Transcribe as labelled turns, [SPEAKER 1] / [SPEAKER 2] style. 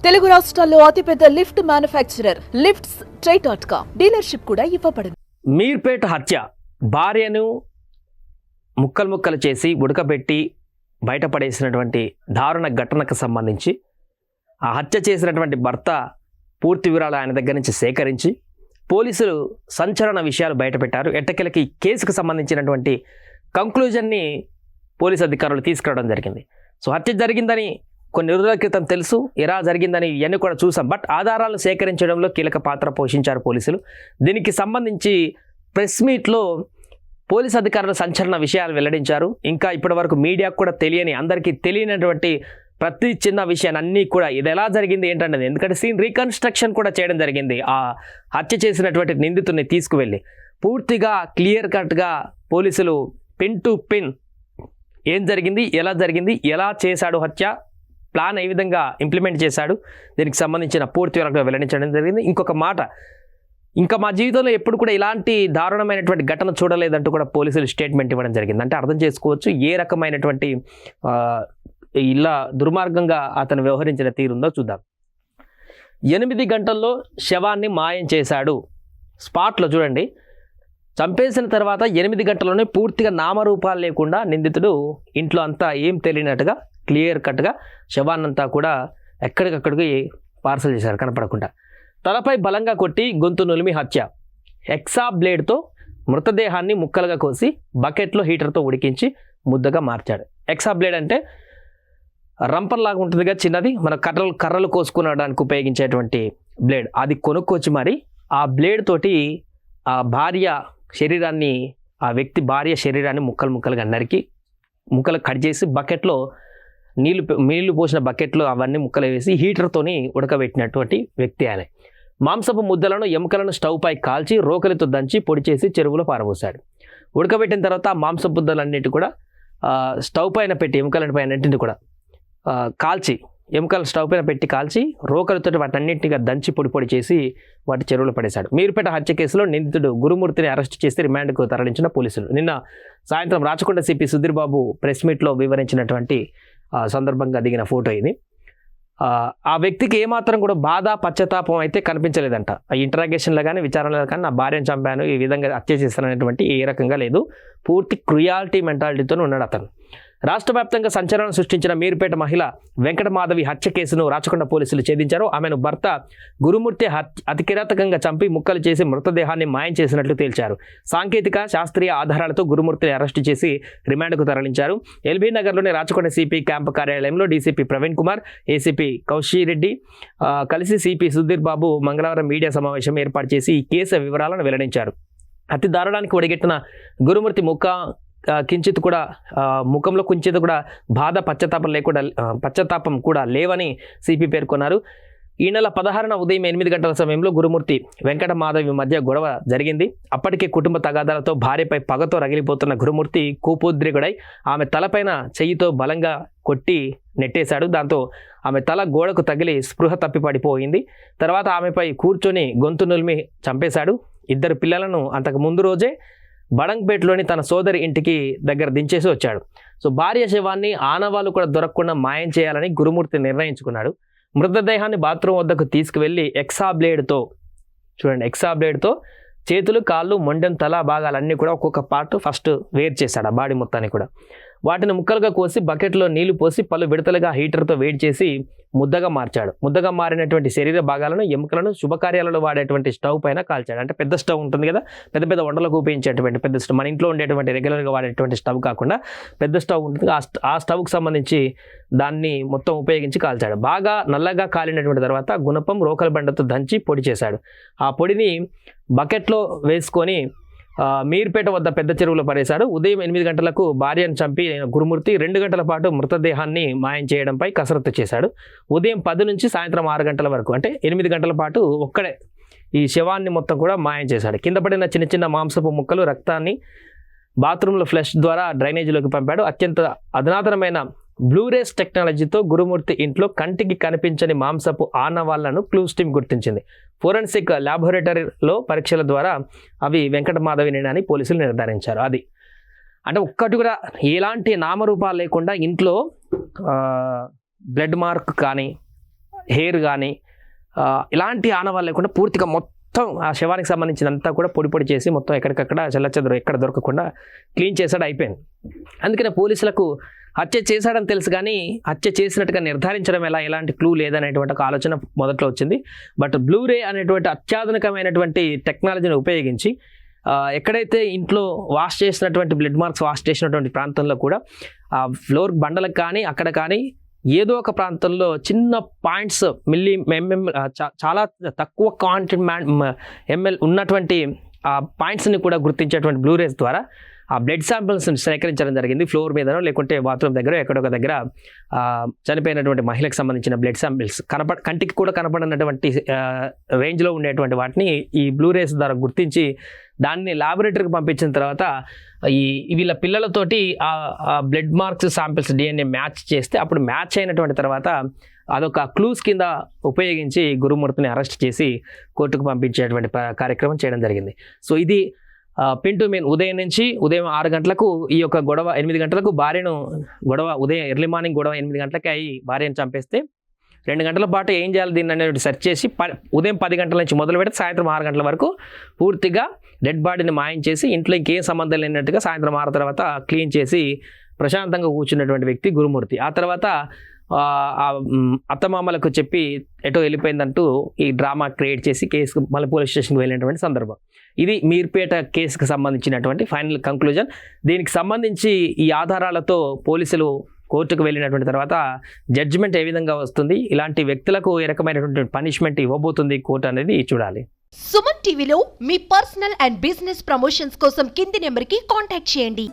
[SPEAKER 1] తెలుగు రాష్ట్రాల్లో అతిపెద్ద lift manufacturer lifts ట్రై.com dealership కూడా ఇవ్వబడును.
[SPEAKER 2] మీర్పేట హత్య, భార్యను ముక్కలు చేసి ఉడకబెట్టి బయటపడేసినటువంటి దారుణ ఘటనకు సంబంధించి ఆ హత్య చేసినటువంటి భర్త పూర్తి వివరాలు ఆయన దగ్గర నుంచి సేకరించి పోలీసులు సంచలన విషయాలు బయటపెట్టారు. ఎట్టకేలకి ఈ కేసుకు సంబంధించినటువంటి కంక్లూజన్ని పోలీసు అధికారులు తీసుకురావడం జరిగింది. సో హత్య జరిగిందని కొన్ని రోజుల క్రితం తెలుసు, ఎలా జరిగిందని ఇవన్నీ కూడా చూసాం. బట్ ఆధారాలను సేకరించడంలో కీలక పాత్ర పోషించారు పోలీసులు. దీనికి సంబంధించి ప్రెస్ మీట్లో పోలీసు అధికారులు సంచలన విషయాలు వెల్లడించారు. ఇంకా ఇప్పటివరకు మీడియాకు కూడా తెలియని, అందరికీ తెలియనటువంటి ప్రతి చిన్న విషయాన్ని అన్నీ కూడా ఇది ఎలా జరిగింది ఏంటన్నది, ఎందుకంటే సీన్ రీకన్స్ట్రక్షన్ కూడా చేయడం జరిగింది. ఆ హత్య చేసినటువంటి నిందితుడిని తీసుకువెళ్ళి పూర్తిగా క్లియర్ కట్గా పోలీసులు పిన్ టు పిన్ ఏం జరిగింది, ఎలా చేశాడు హత్య, ప్లాన్ ఏ విధంగా ఇంప్లిమెంట్ చేశాడు, దీనికి సంబంధించిన పూర్తి వివరాలు వెల్లడించడం జరిగింది. ఇంకొక మాట, ఇంకా మా జీవితంలో ఎప్పుడు కూడా ఇలాంటి దారుణమైనటువంటి ఘటన చూడలేదంటూ కూడా పోలీసులు స్టేట్మెంట్ ఇవ్వడం జరిగింది. అంటే అర్థం చేసుకోవచ్చు ఏ రకమైనటువంటి ఇలా దుర్మార్గంగా అతను వ్యవహరించిన తీరుందో చూద్దాం. 8 గంటల్లో శవాన్ని మాయం చేశాడు. స్పాట్లో చూడండి, చంపేసిన తర్వాత 8 గంటల్లోనే పూర్తిగా నామరూపాలు లేకుండా నిందితుడు ఇంట్లో అంతా ఏం తెలియనట్టుగా క్లియర్ కట్గా శవాన్నంతా కూడా ఎక్కడికక్కడికి పార్సల్ చేశారు కనపడకుండా. తలపై బలంగా కొట్టి గొంతు నులిమి హత్య. ఎక్సా బ్లేడ్తో మృతదేహాన్ని ముక్కలుగా కోసి బకెట్లో హీటర్తో ఉడికించి ముద్దగా మార్చాడు. ఎక్సా బ్లేడ్ అంటే రంపంలాగా ఉంటుందిగా చిన్నది, మన కర్రలు కోసుకునడానికి ఉపయోగించేటువంటి బ్లేడ్. అది కొనుక్కొచ్చి మరి ఆ బ్లేడ్ తోటి ఆ వ్యక్తి భార్య శరీరాన్ని ముక్కలుగా నరికి ముక్కలు కట్ చేసి బకెట్లో నీళ్లు పోసిన బకెట్లో అవన్నీ ముక్కలు వేసి హీటర్తోని ఉడకబెట్టినటువంటి వ్యక్తి ఆయన. మాంసపు ముద్దలను ఎముకలను స్టవ్ పై కాల్చి రోకలితో దంచి పొడి చేసి చెరువులో పారబోసాడు. ఉడకబెట్టిన తర్వాత మాంసపు ముద్దలన్నిటి కూడా స్టవ్ పైన పెట్టి ఎముకలన్నింటిని కూడా ఎముకలు స్టవ్ పైన పెట్టి కాల్చి రోకలతో వాటన్నింటిగా దంచి పొడి చేసి వాటి చెరువులో పడేశాడు. మీర్పేట హత్య కేసులో నిందితుడు గురుమూర్తిని అరెస్ట్ చేసి రిమాండ్కు తరలించిన పోలీసులు. నిన్న సాయంత్రం రాచకొండ సిపి సుధీర్ బాబు ప్రెస్ మీట్లో వివరించినటువంటి సందర్భంగా దిగిన ఫోటో ఇది. ఆ వ్యక్తికి ఏమాత్రం కూడా బాధ పశ్చాత్తాపం అయితే కనిపించలేదంట. ఆ ఇంటరాగేషన్లో కానీ విచారణలో కానీ నా భార్యను చంపాను, ఈ విధంగా హత్య చేస్తాననేటువంటి ఏ రకంగా లేదు. పూర్తి క్రుయాలిటీ మెంటాలిటీతో ఉన్నాడు అతను. రాష్ట్ర వ్యాప్తంగా సంచలనం సృష్టించిన మీర్పేట మహిళ వెంకటమాధవి హత్య కేసును రాచకొండ పోలీసులు ఛేదించారు. ఆమెను భర్త గురుమూర్తి అతి కిరాతకంగా చంపి ముక్కలు చేసి మృతదేహాన్ని మాయం చేసినట్లు తేల్చారు. సాంకేతిక శాస్త్రీయ ఆధారాలతో గురుమూర్తిని అరెస్టు చేసి రిమాండ్కు తరలించారు. ఎల్బీ నగర్లోని రాచకొండ సిపి క్యాంపు కార్యాలయంలో డీసీపీ ప్రవీణ్ కుమార్, ఏసీపీ కౌశిరెడ్డి కలిసి సిపి సుధీర్ బాబు మంగళవారం మీడియా సమావేశం ఏర్పాటు చేసి ఈ కేసు వివరాలను వెల్లడించారు. అతి దారుణానికి ఒడిగట్టిన గురుమూర్తి ముఖంలో కుంచిత కూడా బాధ పశ్చాత్తాపం కూడా లేవని సిపి పేర్కొన్నారు. ఈ నెల 16న ఉదయం 8 గంటల సమయంలో గురుమూర్తి వెంకటమాధవి మధ్య గొడవ జరిగింది. అప్పటికే కుటుంబ తగాదాలతో భార్యపై పగతో రగిలిపోతున్న గురుమూర్తి కోపోద్రిగుడై ఆమె తలపైన చెయ్యితో బలంగా కొట్టి నెట్టేశాడు. దాంతో ఆమె తల గోడకు తగిలి స్పృహ తప్పి పడిపోయింది. తర్వాత ఆమెపై కూర్చొని గొంతు నులిమి చంపేశాడు. 2 పిల్లలను అంతకు ముందు రోజే బడంగ్పేటలోని తన సోదరి ఇంటికి దగ్గర దించేసి వచ్చాడు. సో భార్య శవాన్ని ఆనవాళ్ళు కూడా దొరకకుండా మాయం చేయాలని గురుమూర్తి నిర్ణయించుకున్నాడు. మృతదేహాన్ని బాత్రూమ్ వద్దకు తీసుకువెళ్ళి ఎక్సా బ్లేడ్తో చేతులు, కాళ్ళు, మొండెం, తల భాగాలన్నీ కూడా ఒక్కొక్క పార్ట్ ఫస్ట్ వేరు చేశాడు. ఆ బాడీ మొత్తాన్ని కూడా వాటిని ముక్కలుగా కోసి బకెట్లో నీళ్లు పోసి పలు విడతలుగా హీటర్తో వేడి చేసి ముద్దగా మార్చాడు. ముద్దగా మారినటువంటి శరీర భాగాలను, ఎముకలను శుభకార్యాలలో వాడేటువంటి స్టవ్ పైన కాల్చాడు. అంటే పెద్ద స్టవ్ ఉంటుంది కదా, పెద్ద వంటలకు ఉపయోగించేటువంటి పెద్ద స్టవ్, మన ఇంట్లో ఉండేటువంటి రెగ్యులర్గా వాడేటువంటి స్టవ్ కాకుండా పెద్ద స్టవ్ ఉంటుంది, ఆ స్టవ్కి సంబంధించి దాన్ని మొత్తం ఉపయోగించి కాల్చాడు. బాగా నల్లగా కాలినటువంటి తర్వాత గుణపం, రోకల బండతో దంచి పొడి చేశాడు. ఆ పొడిని బకెట్లో వేసుకొని మీర్పేట వద్ద పెద్ద చెరువులో పడేశాడు. ఉదయం 8 గంటలకు భార్యను చంపి గురుమూర్తి 2 గంటల పాటు మృతదేహాన్ని మాయం చేయడంపై కసరత్తు చేశాడు. ఉదయం 10 నుంచి సాయంత్రం 6 గంటల వరకు, అంటే 8 గంటల పాటు ఒక్కడే ఈ శవాన్ని మొత్తం కూడా మాయం చేశాడు. కింద పడిన చిన్న మాంసపు ముక్కలు, రక్తాన్ని బాత్రూంలో ఫ్లష్ ద్వారా డ్రైనేజీలోకి పంపాడు. అత్యంత అధునాతనమైన బ్లూరేస్ టెక్నాలజీతో గురుమూర్తి ఇంట్లో కంటికి కనిపించని మాంసపు ఆనవాళ్లను క్లూస్ టీమ్ గుర్తించింది. ఫోరెన్సిక్ ల్యాబొరేటరీలో పరీక్షల ద్వారా అవి వెంకటమాధవినేనని పోలీసులు నిర్ధారించారు. అది అంటే ఒక్కటి కూడా ఎలాంటి నామరూపాలు లేకుండా ఇంట్లో బ్లడ్ మార్క్ కానీ హెయిర్ కానీ ఇలాంటి ఆనవాళ్ళు లేకుండా పూర్తిగా మొత్తం ఆ శవానికి సంబంధించినంతా కూడా పొడి పొడి చేసి మొత్తం ఎక్కడికక్కడ చెల్లచెదరు ఎక్కడ దొరకకుండా క్లీన్ చేసాడు, అయిపోయింది. అందుకనే పోలీసులకు హత్య చేశాడని తెలుసు కానీ హత్య చేసినట్టుగా నిర్ధారించడం ఎలాంటి క్లూ లేదనేటువంటి ఒక ఆలోచన మొదట్లో వచ్చింది. బట్ బ్లూరే అనేటువంటి అత్యాధునికమైనటువంటి టెక్నాలజీని ఉపయోగించి ఎక్కడైతే ఇంట్లో వాష్ చేసినటువంటి బ్లడ్ మార్క్స్ వాష్ చేసినటువంటి ప్రాంతంలో కూడా ఆ ఫ్లోర్ బండలకు కానీ అక్కడ కానీ ఏదో ఒక ప్రాంతంలో చిన్న పాయింట్స్ చాలా తక్కువ ఎంఎల్ ఉన్నటువంటి ఆ పాయింట్స్ని కూడా గుర్తించేటువంటి బ్లూరేస్ ద్వారా ఆ బ్లడ్ శాంపిల్స్ని సేకరించడం జరిగింది. ఫ్లోర్ మీదనో లేకుంటే బాత్రూమ్ దగ్గర ఎక్కడొక దగ్గర చనిపోయినటువంటి మహిళకు సంబంధించిన బ్లడ్ శాంపిల్స్ కంటికి కూడా కనపడినటువంటి రేంజ్లో ఉండేటువంటి వాటిని ఈ బ్లూరేస్ ద్వారా గుర్తించి దాన్ని ల్యాబొరేటరీకి పంపించిన తర్వాత వీళ్ళ పిల్లలతోటి ఆ blood marks samples DNA match చేస్తే అప్పుడు మ్యాచ్ అయినటువంటి తర్వాత అదొక క్లూస్ కింద ఉపయోగించి గురుమూర్తిని అరెస్ట్ చేసి కోర్టుకు పంపించేటువంటి కార్యక్రమం చేయడం జరిగింది. సో ఇది పింటూ మీన్ ఉదయం 6 గంటలకు ఈ యొక్క గొడవ 8 గంటలకు ఉదయం ఎర్లీ మార్నింగ్ గొడవ 8 గంటలకి అయ్యి భార్యను చంపేస్తే 2 గంటల పాటు ఏం చేయాలి దీన్ని అనేది సెర్చ్ చేసి ఉదయం 10 గంటల నుంచి మొదలు పెడితే సాయంత్రం 6 గంటల వరకు పూర్తిగా డెడ్ బాడీని మాయం చేసి ఇంట్లో ఇంకేం సంబంధం లేనట్టుగా సాయంత్రం 6 తర్వాత క్లీన్ చేసి ప్రశాంతంగా కూర్చున్నటువంటి వ్యక్తి గురుమూర్తి. ఆ తర్వాత అత్తమామలకు చెప్పి ఎటో వెళ్ళిపోయిందంటూ ఈ డ్రామా క్రియేట్ చేసి కేసు మళ్ళీ పోలీస్ స్టేషన్కి వెళ్ళినటువంటి సందర్భం. ఇది మీర్పేట కేసుకు సంబంధించినటువంటి ఫైనల్ కంక్లూజన్. దీనికి సంబంధించి ఈ ఆధారాలతో పోలీసులు కోర్టుకు వెళ్ళినటువంటి తర్వాత జడ్జిమెంట్ ఏ విధంగా వస్తుంది, ఇలాంటి వ్యక్తులకు ఏ రకమైనటువంటి పనిష్మెంట్ ఇవ్వబోతుంది కోర్టు అనేది చూడాలి.
[SPEAKER 3] సుమన్ టీవీలో మీ పర్సనల్ అండ్ బిజినెస్ ప్రమోషన్స్ కోసం కింది నెంబర్కి కాంటాక్ట్ చేయండి.